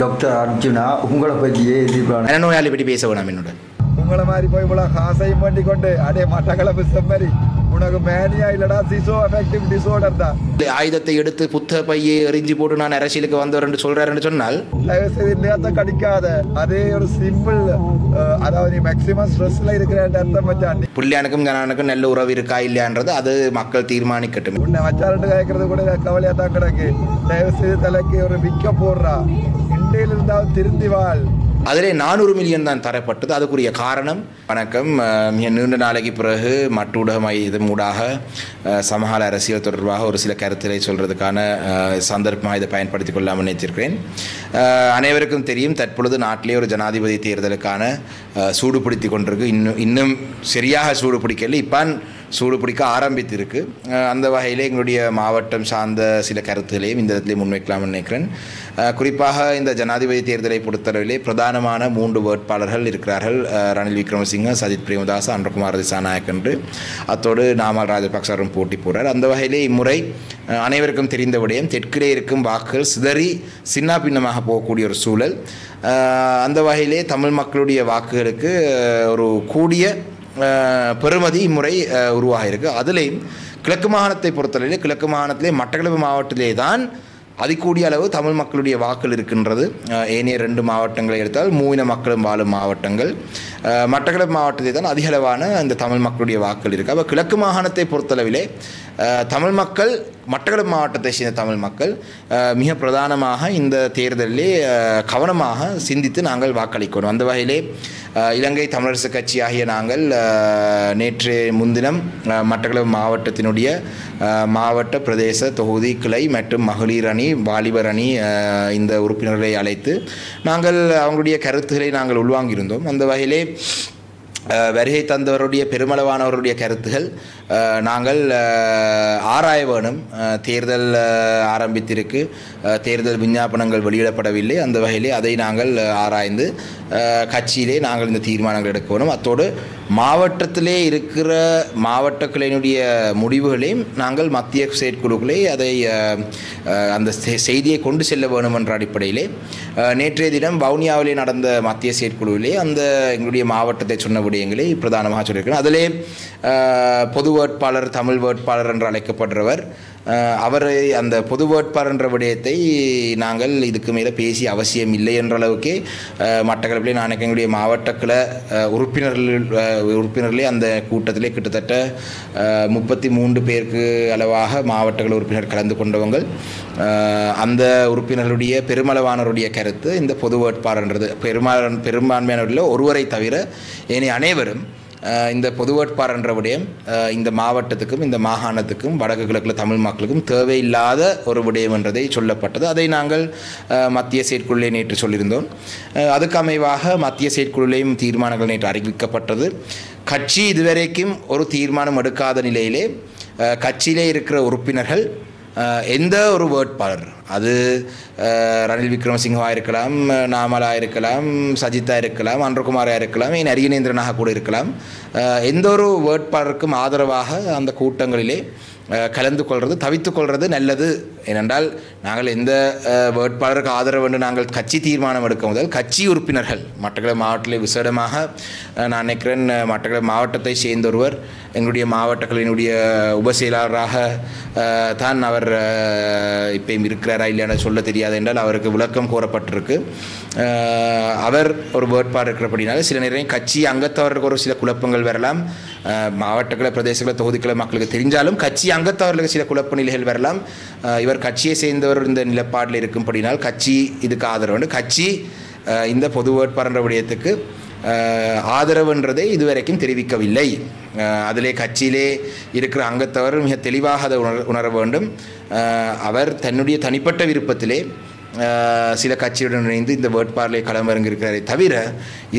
Doctor Arjuna உங்களை பற்றியே எதிர்பார்க்க மனநோயாளி பற்றி பேச வேணாம் என்னோட உங்களை மாதிரி போய் இவ்வளோ காசையும் பண்ணி கொண்டு அடே மட்டக்களப்பு செம்மறி உனக்கு மேனியா இல்லடா சிசோ அஃபெக்டிவ் டிஸார்டர் தான் ஆயுதத்தை எடுத்து புத்த பையை எரிஞ்சு போட்டு நான் அரசியலுக்கு வந்தவர் சொல்றாருன்னு சொன்னால் தயவு செய்து நேரத்தை கடிக்காத அதே ஒரு சிம்பிள் அதாவது நீ மேக்சிமம் ஸ்ட்ரெஸ்ல இருக்கிற அர்த்தம் வச்சான் புள்ளியானுக்கும் கணவனுக்கும் நல்ல உறவு இருக்கா இல்லையான்றது அது மக்கள் தீர்மானிக்கட்டும். உன்னை வச்சாருட்டு கேட்கறது கூட கவலையா தான் கிடக்கு. தயவு செய்து தலைக்கு ஒரு விக்க போடுறா இண்டையில் இருந்தால் திருந்தி வாழ். அதிலே 400 மில்லியன் தான் தரப்பட்டது. அதுக்குரிய காரணம் வணக்கம் மிக நீண்ட நாளைக்கு பிறகு மற்றூடக இதன் ஊடாக சமகால அரசியல் தொடர்பாக ஒரு சில கருத்துக்களை சொல்கிறதுக்கான சந்தர்ப்பமாக இதை பயன்படுத்திக் கொள்ளாமல் நினைத்திருக்கிறேன். அனைவருக்கும் தெரியும் தற்பொழுது நாட்டிலே ஒரு ஜனாதிபதி தேர்தலுக்கான சூடு பிடித்து கொண்டிருக்கு. இன்னும் சரியாக சூடு பிடிக்கல, இப்பான் சூடு பிடிக்க ஆரம்பித்திருக்கு. அந்த வகையில் எங்களுடைய மாவட்டம் சார்ந்த சில கருத்துக்களையும் இந்த இடத்துல முன்வைக்கலாம்னு நினைக்கிறேன். குறிப்பாக இந்த ஜனாதிபதி தேர்தலை பொறுத்தளவிலே பிரதானமான 3 வேட்பாளர்கள் இருக்கிறார்கள். ரணில் விக்ரமசிங்க, சஜித் பிரேமதாஸ், அன்றகுமார் திசாநாயக் என்று. அத்தோடு நாமல் ராஜபக்சரும் போட்டி போடுறார். அந்த வகையிலே இம்முறை அனைவருக்கும் தெரிந்த விடயம் தெற்கிலே இருக்கும் வாக்குகள் சிதறி சின்ன பின்னமாக போகக்கூடிய ஒரு சூழல். அந்த வகையிலே தமிழ் மக்களுடைய வாக்குகளுக்கு ஒரு கூடிய பெறுமதி இம்முறை உருவாகியிருக்கு. அதிலேயும் கிழக்கு மாகாணத்தை பொறுத்தவரையிலே கிழக்கு மாகாணத்திலே மட்டக்களப்பு மாவட்டத்திலே தான் அதிகூடிய அளவு தமிழ் மக்களுடைய வாக்கள் இருக்கின்றது. ஏனைய 2 மாவட்டங்களை எடுத்தால் மூவின மக்களும் வாழும் மாவட்டங்கள். மட்டக்களப்பு மாவட்டத்தை தான் அதிக அளவான இந்த தமிழ் மக்களுடைய வாக்கள் இருக்குது. அப்போ கிழக்கு மாகாணத்தை பொறுத்தளவிலே தமிழ் மக்கள், மட்டக்களப்பு மாவட்டத்தை சேர்ந்த தமிழ் மக்கள் மிக பிரதானமாக இந்த தேர்தலிலே கவனமாக சிந்தித்து நாங்கள் வாக்களிக்கணும். அந்த வகையிலே இலங்கை தமிழரசு கட்சி ஆகிய நாங்கள் நேற்று முன்தினம் மட்டக்களப்பு மாவட்டத்தினுடைய மாவட்ட பிரதேச தொகுதி கிளை மற்றும் மகளிர் அணி, வாலிபர் அணி இந்த உறுப்பினர்களை அழைத்து நாங்கள் அவங்களுடைய கருத்துக்களை நாங்கள் உள்வாங்கியிருந்தோம். அந்த வகையிலே வருகை தந்தவருடைய பெருமளவானவருடைய கருத்துகள் நாங்கள் ஆராய வேணும். தேர்தல் ஆரம்பித்திருக்கு, தேர்தல் விஞ்ஞாபனங்கள் வெளியிடப்படவில்லை. அந்த வகையிலே அதை நாங்கள் ஆராய்ந்து கட்சியிலே நாங்கள் இந்த தீர்மானங்கள் எடுக்க வேணும். அத்தோடு மாவட்டத்திலே இருக்கிற மாவட்ட கிளையினுடைய முடிவுகளையும் நாங்கள் மத்திய செயற்குழுக்களை அதை அந்த செய்தியை கொண்டு செல்ல வேணும் என்ற அடிப்படையிலே நேற்றைய தினம் வவுனியாவிலே நடந்த மத்திய செயற்குழுவிலே அந்த எங்களுடைய மாவட்டத்தை சொன்ன விடயங்களை பிரதானமாக சொல்லியிருக்கிறேன். அதிலே பொது வேட்பாளர், தமிழ் வேட்பாளர் என்று அழைக்கப்படுறவர், அவரை அந்த பொது வேட்பாளர் என்ற விடயத்தை நாங்கள் இதுக்கு மேலே பேசி அவசியம் இல்லை என்ற அளவுக்கு மட்டக்களப்பிலே நான் எங்களுடைய மாவட்டக்கிளை உறுப்பினர்களே அந்த கூட்டத்திலே கிட்டத்தட்ட 33 பேருக்கு அளவாக மாவட்டங்கள் உறுப்பினர் கலந்து கொண்டவங்கள். அந்த உறுப்பினர்களுடைய பெருமளவானவருடைய கருத்து இந்த பொது வேட்பாளர்ன்றது பெரும்பான்மையானவர்களில் ஒருவரை தவிர ஏனைய அனைவரும் இந்த பொது வேட்பாளர் என்ற விடயம் இந்த மாவட்டத்துக்கும் இந்த மாகாணத்துக்கும் வடக்கு கிழக்கில் தமிழ் மக்களுக்கும் தேவையில்லாத ஒரு விடயம் என்றதை சொல்லப்பட்டது. அதை நாங்கள் மத்திய செயற்குழுவிலே நேற்று சொல்லியிருந்தோம். அதுக்கு அமைவாக மத்திய செயற்குழுவிலேயும் தீர்மானங்கள் நேற்று அறிவிக்கப்பட்டது. கட்சி இதுவரைக்கும் ஒரு தீர்மானம் எடுக்காத நிலையிலே கட்சியிலே இருக்கிற உறுப்பினர்கள் எந்த ஒரு வேட்பாளர், அது ரணில் விக்ரமசிங்கவாக இருக்கலாம், நாமலாக இருக்கலாம், சஜித்தாக இருக்கலாம், அன்றகுமாராக இருக்கலாம், ஏன் அரியநேந்திரனாக கூட இருக்கலாம், எந்த ஒரு வேட்பாளருக்கும் ஆதரவாக அந்த கூட்டங்களிலே கலந்து கொள்வது தவித்து கொள்வது நல்லது. ஏனென்றால் நாங்கள் எந்த வேட்பாளருக்கு ஆதரவு என்று நாங்கள் கட்சி தீர்மானம் எடுக்க முதல் கட்சி உறுப்பினர்கள் மட்டக்களப்பு மாவட்டத்தில் விசேடமாக நான் நினைக்கிறேன் மட்டக்களப்பு மாவட்டத்தை சேர்ந்த ஒருவர் எங்களுடைய மாவட்டங்களினுடைய உபசெயலாளராக தான் அவர் இப்போயும் இருக்கிறாரா இல்லையான சொல்ல தெரியாது என்றால் அவருக்கு விளக்கம் கோரப்பட்டிருக்கு. அவர் ஒரு வேட்பாளர் இருக்கிறபடினால சில நேரம் கட்சி அங்கத்தவர்களுக்கு ஒரு சில குழப்பங்கள் வரலாம். மாவட்டங்களை, பிரதேசங்களை, தொகுதிகளை மக்களுக்கு தெரிஞ்சாலும் கட்சி அங்கத்தவர்களுக்கு சில குழப்ப நிலைகள் வரலாம். இவர் கட்சியை சேர்ந்தவர் இந்த நிலப்பாட்டில் இருக்கும்படினால் கட்சி இதுக்கு ஆதரவு, கட்சி இந்த பொது வேட்பாளர் விடயத்துக்கு ஆதரவுன்றதை இதுவரைக்கும் தெரிவிக்கவில்லை. அதிலே கட்சியிலே இருக்கிற அங்கத்தவர் மிக தெளிவாக அதை உணர வேண்டும். அவர் தன்னுடைய தனிப்பட்ட விருப்பத்திலே சில கட்சியுடன் இணைந்து இந்த வேட்பாளரை களமிறங்கியிருக்கிறாரே தவிர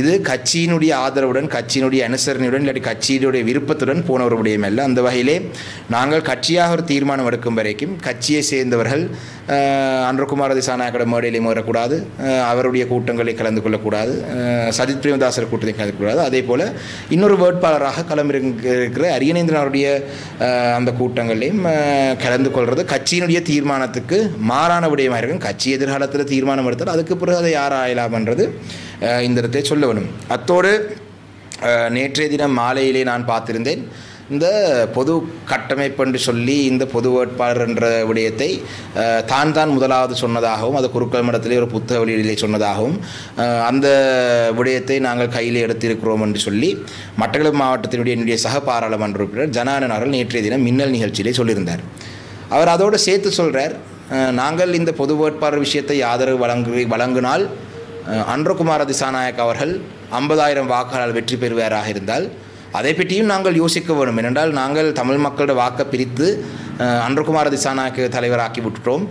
இது கட்சியினுடைய ஆதரவுடன், கட்சியினுடைய அனுசரணையுடன் இல்லாட்டி கட்சியினுடைய விருப்பத்துடன் போன ஒரு விடயம் அல்ல. அந்த வகையிலே நாங்கள் கட்சியாக ஒரு தீர்மானம் எடுக்கும் வரைக்கும் கட்சியை சேர்ந்தவர்கள் அன்றகுமார திசாநாயக்கோட மேடையிலையும் வரக்கூடாது, அவருடைய கூட்டங்களில் கலந்து கொள்ளக்கூடாது, சஜித் பிரேமதாசர் கூட்டத்தில் கலந்து கொள்ளக்கூடாது. அதே போல் இன்னொரு வேட்பாளராக களமிறங்கியிருக்கிற அரியநேந்திரன் அவருடைய அந்த கூட்டங்களையும் கலந்து கொள்வது கட்சியினுடைய தீர்மானத்துக்கு மாறான விடயமாக இருக்கும். கட்சி எதிர்காலத்தில் தீர்மானம் எடுத்தால் அதுக்கு பிறகு அதை யார் ஆயலாம்ன்றது இந்த இடத்தை சொல்ல வேணும். அத்தோடு நேற்றைய தினம் மாலையிலே நான் பார்த்திருந்தேன், இந்த பொது கட்டமைப்பு என்று சொல்லி இந்த பொது வேட்பாளர் என்ற விடயத்தை தான் முதலாவது சொன்னதாகவும், அது குருக்கள் மடத்திலே ஒரு புத்தக வெளியிலே சொன்னதாகவும், அந்த விடயத்தை நாங்கள் கையில் எடுத்திருக்கிறோம் என்று சொல்லி மட்டக்களப்பு மாவட்டத்தினுடைய என்னுடைய சக பாராளுமன்ற உறுப்பினர் ஜனானன் அவர்கள் நேற்றைய தினம் மின்னல் நிகழ்ச்சியிலே சொல்லியிருந்தார். அவர் அதோடு சேர்த்து சொல்கிறார், நாங்கள் இந்த பொது வேட்பாளர் விஷயத்தை ஆதரவு வழங்கினால் அன்றகுமார திசாநாயக் அவர்கள் 50,000 வாக்காளர் வெற்றி பெறுவாராக இருந்தால் அதை பற்றியும் நாங்கள் யோசிக்க வேண்டும். ஏனென்றால் நாங்கள் தமிழ் மக்களோட வாக்கை பிரித்து அன்றகுமார திசாநாயக் தலைவராக்கி விட்டுட்டோம்,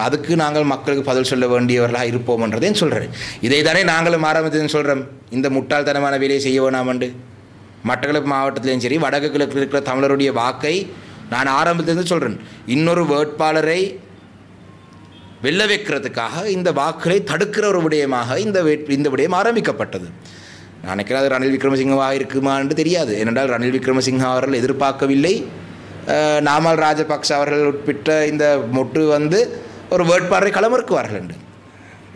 அதுக்கு நாங்கள் மக்களுக்கு பதில் சொல்ல வேண்டியவர்களாக இருப்போம் என்றதையும் சொல்கிறேன். இதை தானே நாங்களும் ஆரம்பத்தில் சொல்கிறோம், இந்த முட்டாள்தனமான வேலையை செய்ய வேணாம் என்று. மட்டக்களப்பு மாவட்டத்திலையும் சரி வடக்கு கிழக்கு இருக்கிற தமிழருடைய வாக்கை நான் ஆரம்பத்திலிருந்து சொல்கிறேன், இன்னொரு வேட்பாளரை வெல்ல வைக்கிறதுக்காக இந்த வாக்குகளை தடுக்கிற ஒரு விடயமாக இந்த விடயம் ஆரம்பிக்கப்பட்டது. நான் நினைக்கிறேன் அது ரணில் விக்ரமசிங்கவாக இருக்குமா என்று தெரியாது. ஏனென்றால் ரணில் விக்ரமசிங்க அவர்கள் எதிர்பார்க்கவில்லை நாமல் ராஜபக்ஷ அவர்கள் உட்பட்ட இந்த மொட்டு ஒரு வேட்பாளரை களமிறக்குவார்கள் என்று.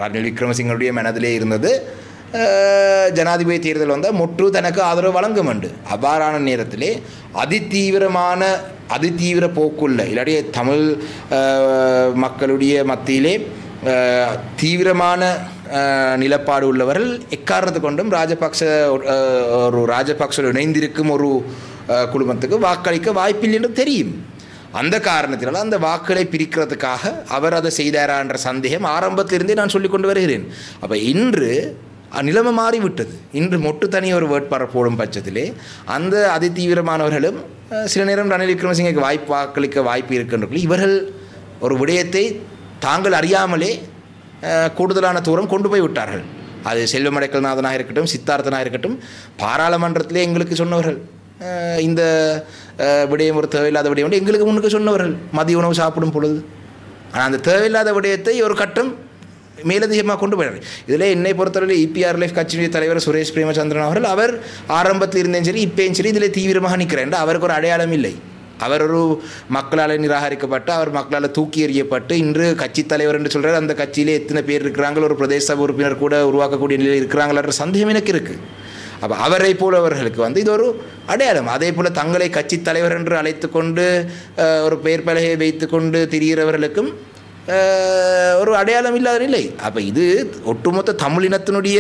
ரணில் விக்ரமசிங்கனுடைய மனதிலே இருந்தது ஜனாதிபதி தேர்தல் வந்தால் மொட்டு தனக்கு ஆதரவு வழங்கும் என்று. அவ்வாறான நேரத்திலே அதிதீவிர போக்குள்ள இல்லாட்டிய தமிழ் மக்களுடைய மத்தியிலே தீவிரமான நிலப்பாடு உள்ளவர்கள் எக்காரணத்தை கொண்டும் ராஜபக்ச இணைந்திருக்கும் ஒரு குடும்பத்துக்கு வாக்களிக்க வாய்ப்பில்லை என்று தெரியும். அந்த காரணத்தினால் அந்த வாக்குகளை பிரிக்கிறதுக்காக அவர் அதை செய்தாரா என்ற சந்தேகம் ஆரம்பத்திலிருந்தே நான் சொல்லிக் கொண்டு வருகிறேன். அப்போ இன்று நிலைமை மாறிவிட்டது. இன்று மொட்டு தனி ஒரு வேட்பாளர் போடும் பட்சத்திலே அந்த அதிதீவிரமானவர்களும் சில நேரம் ரணில் விக்ரமசிங்கக்கு வாக்களிக்க வாய்ப்பு இருக்கின்றவர்கள் இவர்கள் ஒரு விடயத்தை தாங்கள் அறியாமலே கூடுதலான தூரம் கொண்டு போய் விட்டார்கள். அது செல்வமடைக்கல்நாதனாக இருக்கட்டும், சித்தார்த்தனாக இருக்கட்டும், பாராளுமன்றத்திலே எங்களுக்கு சொன்னவர்கள் இந்த விடயம் ஒரு தேவையில்லாத விடயம் எங்களுக்கு முன்னுக்கு சொன்னவர்கள் மதிய உணவு சாப்பிடும் பொழுது. ஆனால் அந்த தேவையில்லாத விடயத்தை ஒரு கட்டம் மேலதிகமாக கொண்டு போயிடுறாரு. இதில் என்னை பொறுத்தவரை EPRLF கட்சியினுடைய தலைவர் சுரேஷ் பிரேமச்சந்திரன் அவர்கள் அவர் ஆரம்பத்தில் இருந்தேன் சரி இப்பயும் சரி இதில் தீவிரமாக நிற்கிறேன். அவருக்கு ஒரு அடையாளம் இல்லை. அவர் ஒரு மக்களால் நிராகரிக்கப்பட்டு அவர் மக்களால் தூக்கி எறியப்பட்டு இன்று கட்சி தலைவர் என்று சொல்கிறார். அந்த கட்சியிலே எத்தனை பேர் இருக்கிறாங்க, ஒரு பிரதேச சபை உறுப்பினர் கூட உருவாக்கக்கூடிய நிலையில் இருக்கிறாங்களன்ற சந்தேகம் எனக்கு இருக்குது. அப்போ அவரை போலவர்களுக்கு இது ஒரு அடையாளம். அதே போல் தங்களை கட்சி தலைவர் என்று அழைத்து கொண்டு ஒரு பெயர் பலகையை வைத்து கொண்டு திரிகிறவர்களுக்கும் ஒரு அடையாளம் இல்லாத நிலை. அப்போ இது ஒட்டுமொத்த தமிழினத்தினுடைய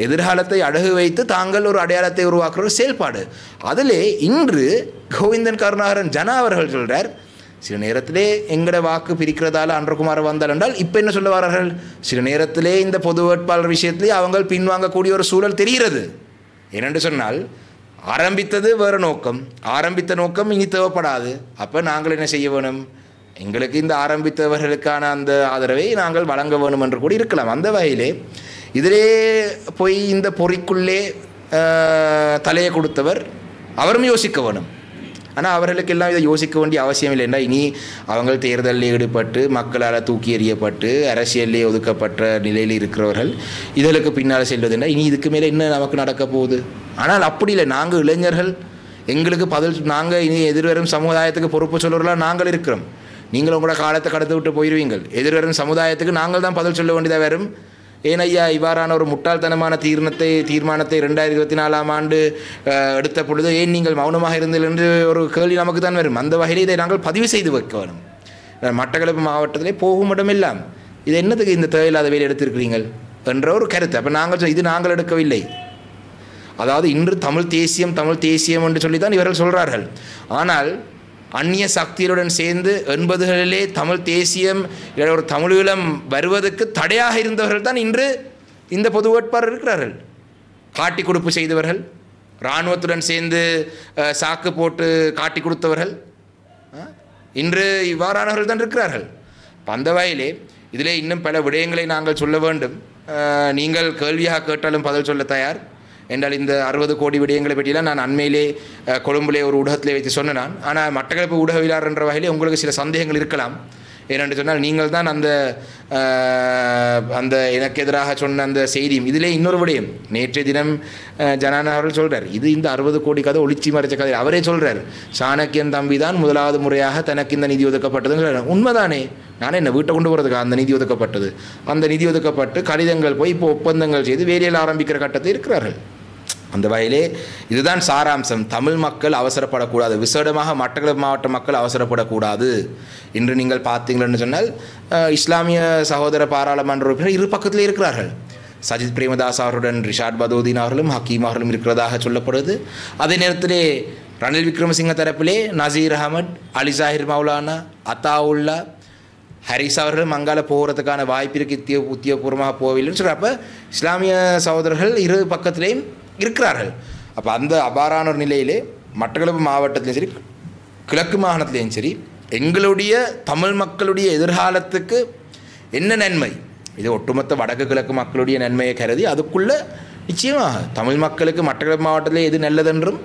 எதிர்காலத்தை அடகு வைத்து தாங்கள் ஒரு அடையாளத்தை உருவாக்குற ஒரு செயல்பாடு. அதிலே இன்று கோவிந்தன் கருணாகரன் ஜனா அவர்கள் சொல்கிறார், சில நேரத்திலே எங்கட வாக்கு பிரிக்கிறதால அன்றகுமார் வந்தால் என்றால் இப்போ என்ன சொல்ல வரார்கள், சில நேரத்திலே இந்த பொது வேட்பாளர் விஷயத்திலே அவங்க பின்வாங்கக்கூடிய ஒரு சூழல் தெரிகிறது. ஏனென்று சொன்னால் ஆரம்பித்தது வேறு நோக்கம், ஆரம்பித்த நோக்கம் இனி தேவைப்படாது. அப்போ நாங்கள் என்ன செய்ய வேணும், எங்களுக்கு இந்த ஆரம்பித்தவர்களுக்கான அந்த ஆதரவை நாங்கள் வழங்க வேணும் என்று கூட இருக்கலாம். அந்த வகையிலே இதிலே போய் இந்த பொறிக்குள்ளே தலையை கொடுத்தவர் அவரும் யோசிக்க வேணும். ஆனால் அவர்களுக்கு எல்லாம் இதை யோசிக்க வேண்டிய அவசியம் இல்லை. என்றால் இனி அவங்க தேர்தலில் ஈடுபட்டு மக்களால் தூக்கி எறியப்பட்டு அரசியலிலே ஒதுக்கப்பட்ட நிலையில் இருக்கிறவர்கள் இதற்கு பின்னால் செல்வதுன்னா இனி இதுக்கு மேலே என்ன நமக்கு நடக்க போகுது. ஆனால் அப்படி இல்லை, நாங்கள் இளைஞர்கள் எங்களுக்கு பதில், நாங்கள் இனி எதிர்வரும் சமுதாயத்துக்கு பொறுப்பு சொல்லுறலாம் நாங்கள் இருக்கிறோம். நீங்கள் உங்களோட காலத்தை கடந்து விட்டு போயிடுவீங்கள். எதிர்வரும் சமுதாயத்துக்கு நாங்கள் தான் பதில் சொல்ல வேண்டியதாக வரும். ஏனையா இவ்வாறான ஒரு முட்டாள்தனமான தீர்மானத்தை 2024ஆம் ஆண்டு எடுத்த பொழுது ஏன் நீங்கள் மௌனமாக இருந்தீர்கள் என்று ஒரு கேள்வி நமக்கு தான் வரும். அந்த வகையில் இதை நாங்கள் பதிவு செய்து வைக்க வேணும். மட்டக்களப்பு மாவட்டத்திலே போகும் இடமெல்லாம் இது என்னத்துக்கு இந்த தேவையில்லாத வேலை எடுத்திருக்கிறீர்கள் என்ற ஒரு கருத்து. அப்போ நாங்கள் இது நாங்கள் எடுக்கவில்லை. அதாவது இன்று தமிழ் தேசியம் என்று சொல்லி தான் இவர்கள் சொல்கிறார்கள். ஆனால் அந்நிய சக்திகளுடன் சேர்ந்து 80களிலே தமிழ் தேசியம் ஒரு தமிழீழம் வருவதற்கு தடையாக இருந்தவர்கள் தான் இன்று இந்த பொது வேட்பாளர் இருக்கிறார்கள். காட்டி கொடுப்பு செய்தவர்கள், இராணுவத்துடன் சேர்ந்து சாக்கு போட்டு காட்டி கொடுத்தவர்கள் இன்று இவ்வாறானவர்கள் தான் இருக்கிறார்கள். அந்த வகையிலே இதிலே இன்னும் பல விடயங்களை நாங்கள் சொல்ல வேண்டும். நீங்கள் கேள்வியாக கேட்டாலும் பதில் சொல்ல தயார் என்றால் இந்த 60 கோடி விடயங்களை பற்றியெல்லாம் நான் அண்மையிலே கொழும்பிலே ஒரு ஊடகத்திலே வைத்து சொன்னேன். ஆனால் மட்டக்களப்பு ஊடகவியலாளர் என்ற வகையிலே உங்களுக்கு சில சந்தேகங்கள் இருக்கலாம். ஏனென்று சொன்னால் நீங்கள் தான் அந்த எனக்கு எதிராக சொன்ன அந்த செய்தியும் இதிலே இன்னொரு விடயம் நேற்றைய தினம் ஜனான அவர்கள் சொல்கிறார், இது இந்த 60 கோடி கதை ஒளிச்சி மறைச்ச கதை. அவரே சொல்கிறார், சாணக்கியன் தம்பி தான் முதலாவது முறையாக தனக்கு இந்த நிதி ஒதுக்கப்பட்டதுன்னு சொல்கிறார். உண்மைதானே, நானே என்ன வீட்டை கொண்டு போகிறதுக்கு அந்த நிதி ஒதுக்கப்பட்டது. அந்த நிதி ஒதுக்கப்பட்டு கடிதங்கள் போய் இப்போ ஒப்பந்தங்கள் செய்து வேலையில் ஆரம்பிக்கிற கட்டத்தில் இருக்கிறார்கள். அந்த வகையிலே இதுதான் சாராம்சம். தமிழ் மக்கள் அவசரப்படக்கூடாது, விசேடமாக மட்டக்களப்பு மாவட்ட மக்கள் அவசரப்படக்கூடாது என்று நீங்கள் பார்த்தீங்களன்னு சொன்னால் இஸ்லாமிய சகோதர பாராளுமன்ற உறுப்பினர் இரு பக்கத்திலே இருக்கிறார்கள். சஜித் பிரேமதாஸ் அவர்களுடன் ரிஷாட் பதோதீன் அவர்களும் ஹக்கீம் அவர்களும் இருக்கிறதாக சொல்லப்படுது. அதே நேரத்திலே ரணில் விக்ரமசிங்க தரப்பிலே நசீர் அகமட், அலி சாஹிர் மௌலானா, அத்தாவுல்லா, ஹரிஸ் அவர்கள் மங்கால போகிறதுக்கான வாய்ப்பு இருக்கு, உத்தியோகபூர்வமாக போகவில்லைன்னு சொல்கிறப்ப இஸ்லாமிய சகோதரர்கள் இரு பக்கத்திலேயும் இருக்கிறார்கள். அப்போ அந்த அபாரான ஒரு நிலையிலே மட்டக்களப்பு மாவட்டத்திலையும் சரி கிழக்கு மாகாணத்திலையும் சரி எங்களுடைய தமிழ் மக்களுடைய எதிர்காலத்துக்கு என்ன நன்மை, இது ஒட்டுமொத்த வடக்கு கிழக்கு மக்களுடைய நன்மையை கருதி அதுக்குள்ளே நிச்சயமாக தமிழ் மக்களுக்கு மட்டக்களப்பு மாவட்டத்திலே எது நல்லதென்றும்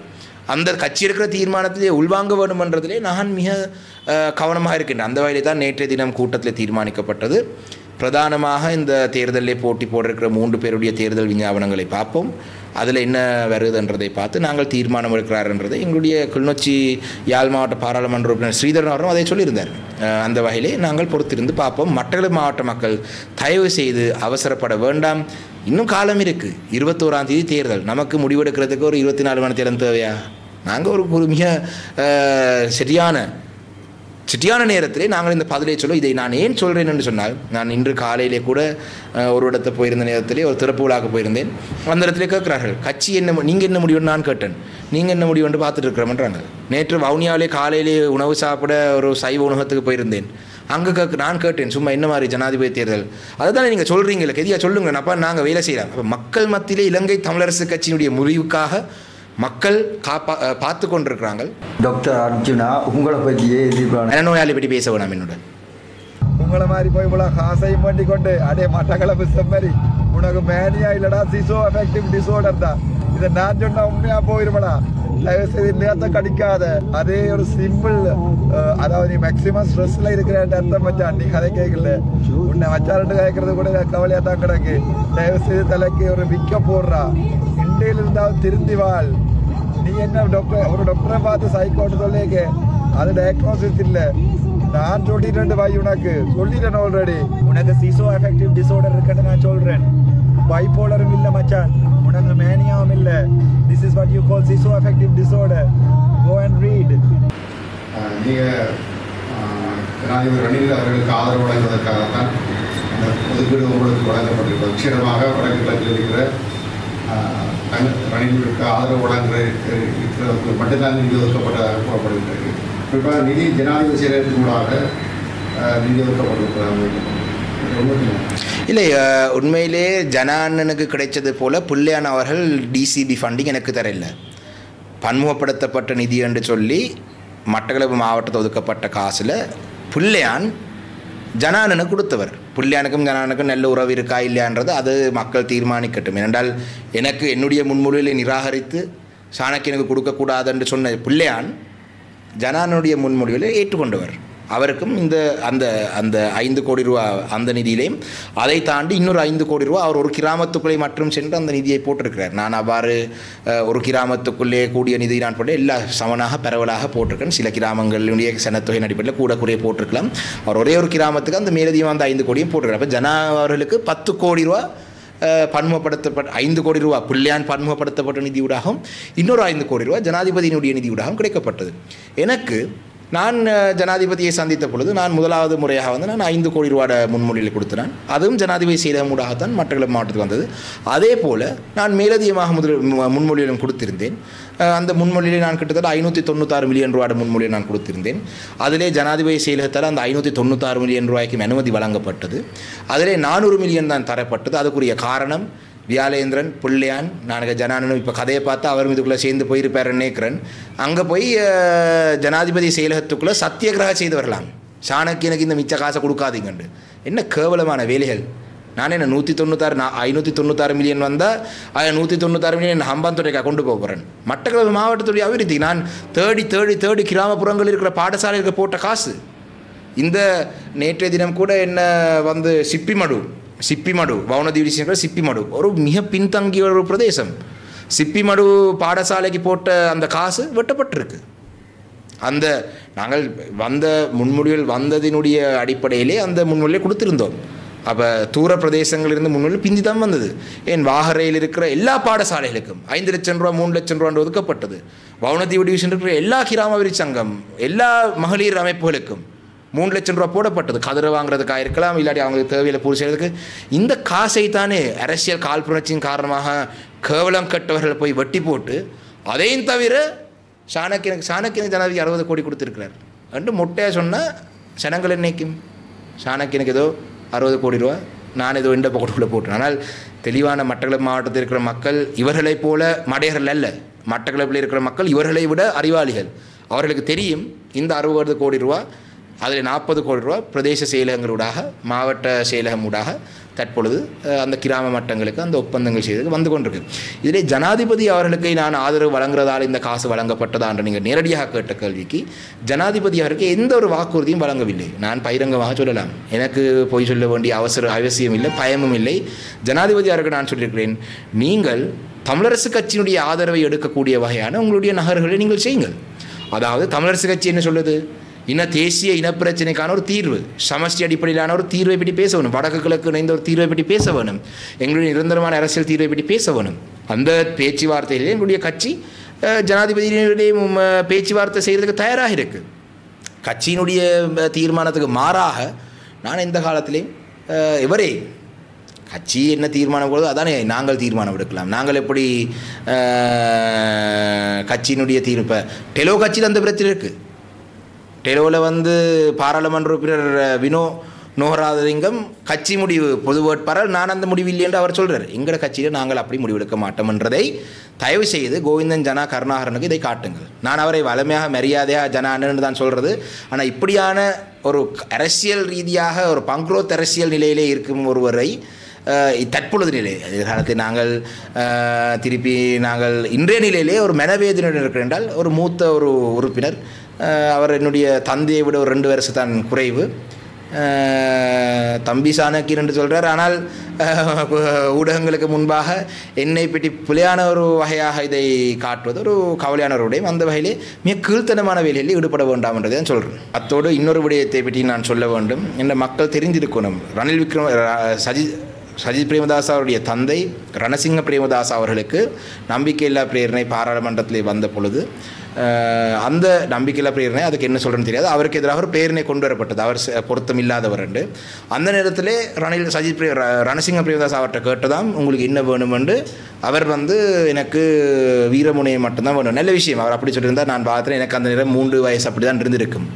அந்த கட்சி இருக்கிற தீர்மானத்திலே உள்வாங்க வேண்டும் என்றதிலே நான் மிக கவனமாக இருக்கின்றேன். அந்த வகையிலே தான் நேற்றைய தினம் கூட்டத்தில் தீர்மானிக்கப்பட்டது. பிரதானமாக இந்த தேர்தலில் போட்டி போட்டிருக்கிற 3 பேருடைய தேர்தல் விஞ்ஞாபனங்களை பார்ப்போம். அதில் என்ன வருதுன்றதை பார்த்து நாங்கள் தீர்மானம் எடுக்கிறார் என்றதை எங்களுடைய கிளிநொச்சி யாழ் மாவட்ட பாராளுமன்ற உறுப்பினர் ஸ்ரீதரன் அவரும் அதை சொல்லியிருந்தார். அந்த வகையிலே நாங்கள் பொறுத்திருந்து பார்ப்போம். மட்டக்களப்பு மாவட்ட மக்கள் தயவு செய்து அவசரப்பட வேண்டாம். இன்னும் காலம் இருக்குது. 21ஆம் தேதி தேர்தல். நமக்கு முடிவெடுக்கிறதுக்கு ஒரு 24 மணி நேரம் தேவையா? நாங்கள் ஒரு மிக சரியான நேரத்திலே நாங்கள் இந்த பதிலை சொல்லுவோம். இதை நான் ஏன் சொல்கிறேன் என்று சொன்னால், நான் இன்று காலையிலே கூட ஒரு இடத்தை போயிருந்த நேரத்திலே ஒரு திறப்பு விழாக்கு போயிருந்தேன். அந்த இடத்துல கேட்குறார்கள், கட்சி என்ன, நீங்கள் என்ன முடிவுன்னு நான் கேட்டேன். நீங்கள் என்ன முடிவுன்னு பார்த்துட்டு இருக்கிறோம்ன்றாங்க. நேற்று வவுனியாவிலே காலையிலே உணவு சாப்பிட ஒரு சைவ உணவகத்துக்கு போயிருந்தேன். அங்கே நான் கேட்டேன், சும்மா என்ன மாதிரி ஜனாதிபதி தேர்தல் அதுதானே நீங்கள் சொல்கிறீங்களே, கெதியாக சொல்லுங்கள், அப்போ நாங்கள் வேலை செய்யலாம். அப்போ மக்கள் மத்தியிலே இலங்கை தமிழரசு கட்சியினுடைய முடிவுக்காக மக்கள் பார்த்து கொண்டிருக்கிறாங்க. டாக்டர் அர்ஜுனா, உங்களை பற்றியே மனநோயாளி பற்றி பேச வேணாம். என்னோட உங்களை மாதிரி போய் இவ்வளோ காசையும் பண்ணி கொண்டு அடே மட்டக்களப்பு மாதிரி உனக்கு மேனியா இல்லடா சிசோ அஃபெக்டிவ் டிஸார்டர் தான். இதை நான் சொன்னா உண்மையா போயிருப்படா. தயவு செய்து நேரத்தை கடிக்காத. அதே ஒரு சிம்பிள், அதாவது நீ மேக்சிமம் ஸ்ட்ரெஸ்ல இருக்கிற அர்த்தம் மச்சான். நீ கதை கேட்கல, உன்னை வச்சாரட்டு கேட்கறது கூட கவலையா தான் கிடக்கு. தயவு செய்து தலைக்கு ஒரு விக்க போடுறா. இண்டையில் இருந்தாலும் திருந்தி வாழ். நீ என்ன டாக்டர், ஒரு டாக்டரை பார்த்து சைக்கோட்டு சொல்லிக்க, அது டயக்னோசிஸ் இல்லை. நான் சொல்லிட்டேன் பாய், உனக்கு சொல்லிட்டேன் ஆல்ரெடி. உனக்கு சிசோ அஃபெக்டிவ் டிஸார்டர் இருக்குன்னு நான் சொல்றேன். பைபோலரும் இல்லை மச்சான், உனக்கு மேனியாவும் இல்லை. This is what you call schizoaffective disorder. Go and read. நீங்கள் ஜனாதிபதி ரணில் அவர்களுக்கு ஆதரவு வழங்குவதற்காகத்தான் இந்த ஒதுக்கீடு உங்களுக்கு வழங்கப்பட்டிருக்கிறது. நிச்சயமாக வடக்கு கிழக்கில் இருக்கிற ரணிலுக்கு ஆதரவு வழங்குகிறவர்களுக்கு மட்டும்தான் நிதி ஒதுக்கப்பட்டதாக கூறப்படுகிறது. குறிப்பாக நிதி ஜனாதிபதி செயலகத்தினூடாக நிதி ஒதுக்கப்பட்டிருக்கிறாங்க. இல்லை, உண்மையிலே ஜனானனுக்கு கிடைச்சது போல பிள்ளையான் அவர்கள் டிசிபி ஃபண்டிங் எனக்கு தரல. பன்முகப்படுத்தப்பட்ட நிதி என்று சொல்லி மட்டக்களப்பு மாவட்டத்தில் ஒதுக்கப்பட்ட காசில் பிள்ளையான் ஜனானனுக்கு கொடுத்தவர். பிள்ளையானுக்கும் ஜனானுக்கும் நல்ல உறவு இருக்கா இல்லையான்றது அது மக்கள் தீர்மானிக்கட்டும். ஏனென்றால் எனக்கு என்னுடைய முன்மொழிகளை நிராகரித்து சாணக்கியனுக்கு கொடுக்கக்கூடாது என்று சொன்ன பிள்ளையான் ஜனானுடைய முன்மொழிகளை ஏற்றுக்கொண்டவர். அவருக்கும் இந்த அந்த அந்த 5 கோடி ரூபா அந்த நிதியிலையும் அதை தாண்டி இன்னொரு 5 கோடி ரூபா அவர் ஒரு கிராமத்துக்குள்ளே மற்றும் சென்று அந்த நிதியை போட்டிருக்கிறார். நான் அவ்வாறு ஒரு கிராமத்துக்குள்ளே கூடிய நிதி நான் போட்டு எல்லா சமனாக பரவலாக போட்டிருக்கேன். சில கிராமங்களுடைய சனத்தொகையின் அடிப்படையில் கூட குறைய போட்டிருக்கலாம். அவர் ஒரே ஒரு கிராமத்துக்கு அந்த மேலதிகம் அந்த 5 கோடியும் போட்டிருக்கிறார். அப்போ ஜனா அவர்களுக்கு 10 கோடி ரூபா பன்முகப்படுத்தப்பட்ட 5 கோடி ரூபா பிள்ளையான் பன்முகப்படுத்தப்பட்ட நிதியூடாகவும் இன்னொரு 5 கோடி ரூபா ஜனாதிபதியினுடைய நிதியூடாகவும் கிடைக்கப்பட்டது. எனக்கு நான் ஜனாதிபதியை சந்தித்த பொழுது நான் முதலாவது முறையாக நான் 5 கோடி ரூபாட முன்மொழியில் கொடுத்தேன். அதுவும் ஜனாதிபதி செயலகமூடாகத்தான் மட்டக்களப்பு மாவட்டத்துக்கு வந்தது. அதே போல் நான் மேலதிகமாக முன்மொழியிலும் கொடுத்திருந்தேன். அந்த முன்மொழியை நான் கிட்டத்தட்ட 596 மில்லியன் ரூபாட முன்மொழியை நான் கொடுத்திருந்தேன். அதிலே ஜனாதிபதி செயலகத்தால் அந்த 596 மில்லியன் ரூபாய்க்கு அனுமதி வழங்கப்பட்டது. அதிலே 400 மில்லியன் தான் தரப்பட்டது. அதுக்குரிய காரணம் வியாலேந்திரன் பிள்ளையான் நானுக்கு ஜனானனும் இப்போ கதையை பார்த்தா அவர் இதுக்குள்ளே சேர்ந்து போயிருப்பாருன்னு நினைக்கிறேன். அங்கே போய் ஜனாதிபதி செயலகத்துக்குள்ளே சத்தியகிரக செய்து வரலாம். சாணக்கியனுக்கு இந்த மிச்ச காசை கொடுக்காதீங்கண்டு. என்ன கேவலமான வேலைகள். நான் என்ன 596 மில்லியன் வந்தால் 196 மில்லியன் ஹம்பாந்தோட்டைக்காக கொண்டு போகிறேன். மட்டக்களப்பு மாவட்டத்துடைய அபிவிருத்தி நான் தேடி கிராமப்புறங்கள் இருக்கிற பாடசாலைகளுக்கு போட்ட காசு. இந்த நேற்றைய தினம் கூட என்ன வந்து சிப்பிமடு வவுனதீவு டிஸ்ட்ரிக்ட் சிப்பிமடு ஒரு மிக பின்தங்கிய ஒரு பிரதேசம். சிப்பிமடு பாடசாலைக்கு போட்ட அந்த காசு வெட்டப்பட்டிருக்கு. அந்த நாங்கள் வந்த முன்மொழிகள் வந்ததினுடைய அடிப்படையிலே அந்த முன்மொழியை கொடுத்திருந்தோம். அப்போ தூர பிரதேசங்களிலிருந்து முன்மொழி பிந்தி தான் வந்தது. ஏன் வாகரையில் இருக்கிற எல்லா பாடசாலைகளுக்கும் 5 லட்சம் ரூபா 3 லட்சம் ரூபா ஒதுக்கப்பட்டது. வவுனதீவு டிவிஷன் இருக்கிற எல்லா கிராமவரி சங்கம் எல்லா மகளிர் அமைப்புகளுக்கும் 3 லட்சம் ரூபா போடப்பட்டது. கதிரை வாங்குறதுக்காக இருக்கலாம், இல்லாட்டி அவங்களுக்கு தேவையில்லை பூர்த்தி செய்யறதுக்கு. இந்த காசை தானே அரசியல் காழ்ப்புணர்ச்சியின் காரணமாக கேவலம் கட்டவர்கள் போய் வெட்டி போட்டு, அதையும் தவிர சாணக்கியனுக்கு ஜனாதிபதி 60 கோடி கொடுத்துருக்கிறார் என்று மொட்டையாக சொன்னால் ஜனங்கள் நினைக்கும் சாணக்கியனுக்கு ஏதோ 60 கோடி ரூபா நான் ஏதோ இந்த பக்கத்துக்குள்ளே போட்டேன். ஆனால் தெளிவான மட்டக்களப்பு மாவட்டத்தில் இருக்கிற மக்கள் இவர்களைப் போல மடையர்கள் அல்ல. மட்டக்களப்பில் இருக்கிற மக்கள் இவர்களை விட அறிவாளிகள். அவர்களுக்கு தெரியும் இந்த 60 கோடி ரூபா அதில் 40 கோடி ரூபா பிரதேச செயலகங்களூடாக மாவட்ட செயலகமூடாக தற்பொழுது அந்த கிராம மட்டங்களுக்கு அந்த ஒப்பந்தங்கள் செய்து வந்து கொண்டிருக்கு. இதிலே ஜனாதிபதி அவர்களுக்கு நான் ஆதரவு வழங்குறதால் இந்த காசு வழங்கப்பட்டதா என்று நீங்கள் நேரடியாக கேட்ட கேள்விக்கு ஜனாதிபதி அவருக்கு எந்த ஒரு வாக்குறுதியும் வழங்கவில்லை. நான் பகிரங்கமாக சொல்லலாம், எனக்கு போய் சொல்ல வேண்டிய அவசியம் இல்லை, பயமும் இல்லை. ஜனாதிபதி அவருக்கு நான் சொல்லியிருக்கிறேன், நீங்கள் தமிழரசு கட்சியினுடைய ஆதரவை எடுக்கக்கூடிய வகையான உங்களுடைய நகர்களை நீங்கள் செய்யுங்கள். அதாவது தமிழரசு கட்சி என்ன சொல்லுது, தேசிய இனப்பிரச்சனைக்கான ஒரு தீர்வு, சமஷ்டி அடிப்படையிலான ஒரு தீர்வை பற்றி பேச வேணும், வடக்கு கிழக்கு இணைந்த ஒரு தீர்வை பற்றி பேச வேணும், எங்களுடைய நிரந்தரமான அரசியல் தீர்வை பற்றி பேச வேணும். அந்த பேச்சுவார்த்தையிலே எங்களுடைய கட்சி ஜனாதிபதியினுடைய பேச்சுவார்த்தை செய்கிறதுக்கு தயாராக இருக்குது. கட்சியினுடைய தீர்மானத்துக்கு மாறாக நான் எந்த காலத்திலையும் எவரே கட்சி என்ன தீர்மானம் போடுதோ அதானே நாங்கள் தீர்மானம் எடுக்கலாம். நாங்கள் எப்படி கட்சியினுடைய தீர்ப்பை டெலோ கட்சியில் அந்த பிரச்சனை இருக்குது. டெலோவில் வந்து பாராளுமன்ற உறுப்பினர் வினோ நோகராஜலிங்கம் கட்சி முடிவு பொது வேட்பாளர், நான் அந்த முடிவு இல்லை என்று அவர் சொல்கிறார். எங்கள் கட்சியில் நாங்கள் அப்படி முடிவெடுக்க மாட்டோம் என்றதை தயவு செய்து கோவிந்தன் ஜனா கருணாகரனுக்கு இதை காட்டுங்கள். நான் அவரை வலிமையாக மரியாதையாக ஜனா அண்ணன் தான் சொல்கிறது. ஆனால் இப்படியான ஒரு அரசியல் ரீதியாக ஒரு பங்க்ரோத் அரசியல் நிலையிலே இருக்கும் ஒருவரை தற்பொழுது நிலை எதிர்காலத்தில் நாங்கள் திருப்பி நாங்கள் இன்றைய நிலையிலே ஒரு மனவேதனையுடன் இருக்கிற என்றால் ஒரு மூத்த ஒரு உறுப்பினர், அவர் என்னுடைய தந்தையை விட ஒரு 2 வருஷம் தான் குறைவு, தம்பி சாணக்கியன் என்று சொல்கிறார். ஆனால் ஊடகங்களுக்கு முன்பாக என்னை பற்றி பிழையான ஒரு வகையாக இதை காட்டுவது ஒரு கவலையான ஒரு விடயம். அந்த வகையிலே மிக கீழ்த்தனமான வேலையில் ஈடுபட வேண்டாம் என்றதை தான் சொல்கிறேன். அத்தோடு இன்னொரு விடயத்தை பற்றி நான் சொல்ல வேண்டும். என்ற மக்கள் தெரிந்திருக்கணும், ரணில் சஜித் பிரேமதாஸ் அவருடைய தந்தை ரணசிங்க பிரேமதாஸ் அவர்களுக்கு நம்பிக்கையில்லா பிரேரணை பாராளுமன்றத்தில் வந்த பொழுது அந்த நம்பிக்கையில்லா பிரேரணை அதுக்கு என்ன சொல்கிறேன்னு தெரியாது, அவருக்கு எதிராக ஒரு பிரேரணை கொண்டு வரப்பட்டது, அவர் பொருத்தம் இல்லாதவர் என்று. அந்த நேரத்தில் ரணசிங்க பிரேமதாஸ் அவர்கிட்ட கேட்டதாம், உங்களுக்கு என்ன வேணும் என்று. அவர் வந்து எனக்கு வீரமுனையை மட்டும்தான் வேணும். நல்ல விஷயம், அவர் அப்படி சொல்லியிருந்தால் நான் பார்த்துறேன். எனக்கு அந்த நேரம் 3 வயசு அப்படி தான் இருந்திருக்கும்.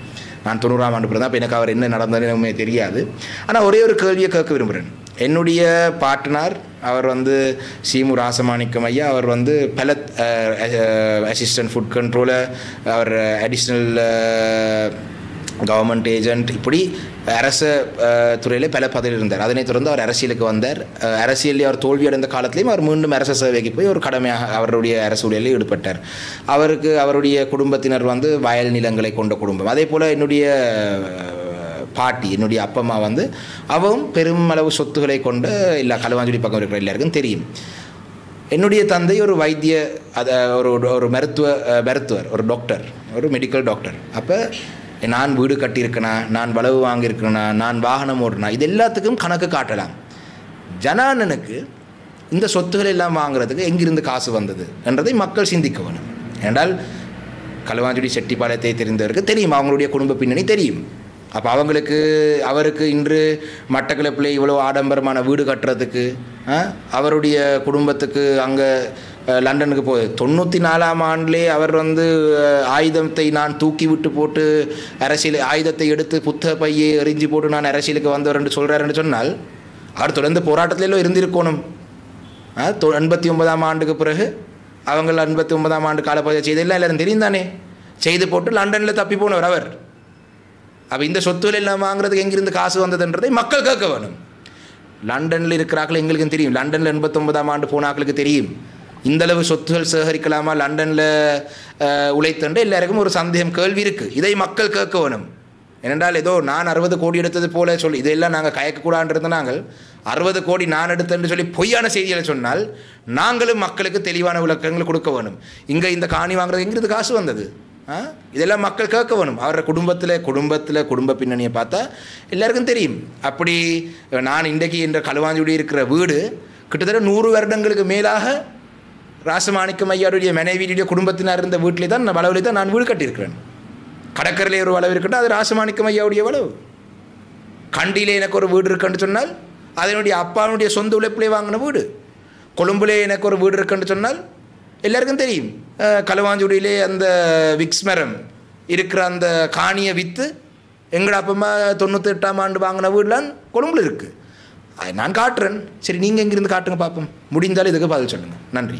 நான் 90ஆம் ஆண்டு பிறந்தேன். அப்போ எனக்கு அவர் என்ன நடந்ததுன்னு தெரியாது. ஆனால் ஒரே ஒரு கேள்வியை கேட்க விரும்புகிறேன். என்னுடைய பார்ட்னர் அவர் வந்து சீமு ராசமாணிக்கம் ஐயா, அவர் வந்து பல அசிஸ்டன்ட் ஃபுட் கண்ட்ரோலர், அவர் அடிஷ்னல் கவர்மெண்ட் ஏஜென்ட், இப்படி அரச துறையில் பல பதவியில் இருந்தார். அதனை தொடர்ந்து அவர் அரசியலுக்கு வந்தார். அரசியலில் அவர் தோல்வியடைந்த காலத்திலையும் அவர் மீண்டும் அரச சேவைக்கு போய் ஒரு கடமையாக அவருடைய அரசு ஊழியரில் ஈடுபட்டார். அவருக்கு அவருடைய குடும்பத்தினர் வந்து வயல் நிலங்களை கொண்ட குடும்பம். அதே போல் என்னுடைய பாட்டி, என்னுடைய அப்பம்மா வந்து அவரும் பெருமளவு சொத்துக்களை கொண்ட எல்லா களுவாஞ்சுடி பக்கம் இருக்கிற எல்லாருக்கும் தெரியும். என்னுடைய தந்தை ஒரு வைத்திய ஒரு மருத்துவர், ஒரு டாக்டர், ஒரு மெடிக்கல் டாக்டர். அப்போ நான் வீடு கட்டியிருக்கேனா, நான் வளவு வாங்கியிருக்கேனா, நான் வாகனம் ஓடுனா, இது எல்லாத்துக்கும் கணக்கு காட்டலாம். ஜனானனுக்கு இந்த சொத்துக்கள் எல்லாம் வாங்குறதுக்கு எங்கிருந்து காசு வந்தது என்றதை மக்கள் சிந்திக்க வேணும். ஏனென்றால் களுவாஞ்சுடி செட்டிப்பாளையத்தை தெரிந்தவருக்கு தெரியும், அவங்களுடைய குடும்ப பின்னணி தெரியும். அப்போ அவருக்கு இன்று மட்டக்களப்பில் இவ்வளோ ஆடம்பரமான வீடு கட்டுறதுக்கு அவருடைய குடும்பத்துக்கு அங்கே லண்டனுக்கு 94ஆம் ஆண்டிலே அவர் வந்து ஆயுதத்தை நான் தூக்கி விட்டு போட்டு ஆயுதத்தை எடுத்து புத்தக பையை எறிஞ்சி போட்டு நான் அரசியலுக்கு வந்தவர் என்று சொல்கிறாருன்னு சொன்னால் அவர் தொடர்ந்து போராட்டத்திலோ இருந்திருக்கணும். 89ஆம் ஆண்டுக்கு பிறகு அவங்க 89ஆம் ஆண்டு காலப்பகுதியை செய்தெல்லாம் எல்லாரும் தெரியும் தானே, செய்து போட்டு லண்டனில் தப்பி போனவர் அவர். அப்போ இந்த சொத்துக்கள் எல்லாம் வாங்குறதுக்கு எங்கிருந்து காசு வந்ததுன்றதை மக்கள் கேட்க வேணும். லண்டனில் இருக்கிறாக்கள் எங்களுக்கும் தெரியும், லண்டனில் 89ஆம் ஆண்டு போனாக்களுக்கு தெரியும். இந்தளவு சொத்துகள் சேகரிக்கலாமா லண்டனில் உழைத்தண்டு எல்லாருக்கும் ஒரு சந்தேகம், கேள்வி இருக்குது. இதை மக்கள் கேட்க வேணும். ஏனென்றால் ஏதோ நான் 60 கோடி எடுத்தது போல சொல்லி இதெல்லாம் நாங்கள் கயக்கக்கூடாதுன்றது நாங்கள் 60 கோடி நான் எடுத்தேன்னு சொல்லி பொய்யான செய்திகளை சொன்னால் நாங்களும் மக்களுக்கு தெளிவான விளக்கங்கள் கொடுக்க வேணும். இங்கே இந்த காணி வாங்குறது எங்கிறது காசு வந்தது? இதெல்லாம் மக்கள் கேட்க வேணும். அவரோட குடும்ப பின்னணியை பார்த்தா எல்லாருக்கும் தெரியும். அப்படி நான் இன்றைக்கு என்ற களுவாஞ்சுடி இருக்கிற வீடு கிட்டத்தட்ட 100 வருடங்களுக்கு மேலாக ராசமாணிக்கம் ஐயாவுடைய மனைவியுடைய குடும்பத்தினர் இருந்த வீட்டிலே தான் வளவிலே தான் நான் வீடு கட்டியிருக்கிறேன். கடற்கரையிலே ஒரு வளவு இருக்கட்டும், அது ராசமாணிக்கம் ஐயாவுடைய வளவு. கண்டியிலே எனக்கு ஒரு வீடு இருக்குன்னு சொன்னால் அதனுடைய அப்பாவுடைய சொந்த உழைப்பிலே வாங்கின வீடு. கொழும்புலே எனக்கு ஒரு வீடு இருக்குன்னு சொன்னால் எல்லாருக்கும் தெரியும். களுவாஞ்சுடியிலே அந்த விக்ஸ் மரம் இருக்கிற அந்த காணியை விற்று எங்கட அப்பமா 98ஆம் ஆண்டு வாங்கின வீடுலாம் கொழும்புல இருக்குது. நான் காட்டுறேன். சரி, நீங்கள் எங்கிருந்து காட்டுங்க பார்ப்போம். முடிந்தாலும் இதுக்கு பதில் சொல்லுங்கள். நன்றி.